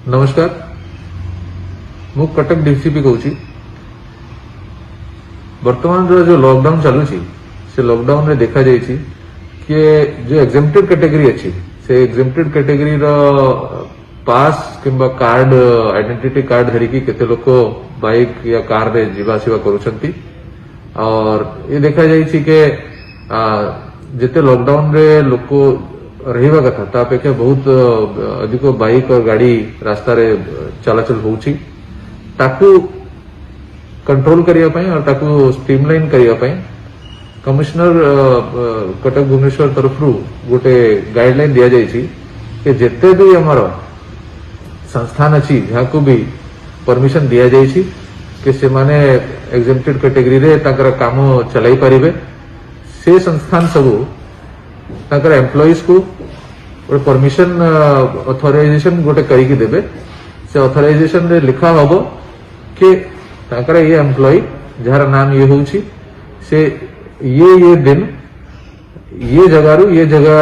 नमस्कार, मु कटक डीसीपी कहूँ। वर्तमान जो लॉकडाउन चलुची से लॉकडाउन रे देखा जाइए कि जो एग्जेम्प्टेड कैटेगरी अच्छी से एग्जेम्प्टेड कैटेगरी रो पास किंबा कार्ड आइडेंटिटी कार्ड धरिकी केते लोक बाइक या कार रे जीवा आसिबा करूछंती। और ये देखा जाइए कि जिते लॉकडाउन रे लोक रहिबा कथा ता अपेक्षा बहुत अधिक बाइक और गाड़ी रास्ता रे चलाचल होउची। ताकू कंट्रोल करिया पई और ताकू स्ट्रीमलाइन करिया पई कमिश्नर कटक भुवनेश्वर तरफ गोटे गाइडलाइन दिया जाइए कि जिते भी हमार संस्थान अच्छी जहाँ को भी परमिशन दिया जाइए कि से माने एग्जेम्प्टेड कैटेगरी रे ताकर काम चलाई पारिबे। से संस्थान सबू ताकर एम्प्लॉइज को परमिशन ऑथराइजेशन गोटे करिकी देबे। से ऑथराइजेशन रे लिखा हबो कि ताकर ये एम्प्लॉय जार नाम ये होउची से ये दिन ये जगह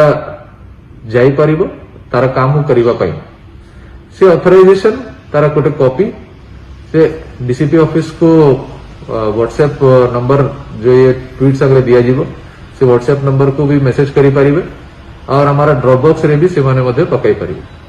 जाई परिबो तार काम करिबा पई। से ऑथराइजेशन तार गोटे कॉपी से डीसीपी ऑफिस को व्हाट्सएप नंबर जो ये ट्वीट सगरे दिया जीवो से व्हाट्सएप नंबर को भी मैसेज करि परिबे और हमारा ड्रॉप बॉक्स रे भी से माने मध्ये पकाई परिबे।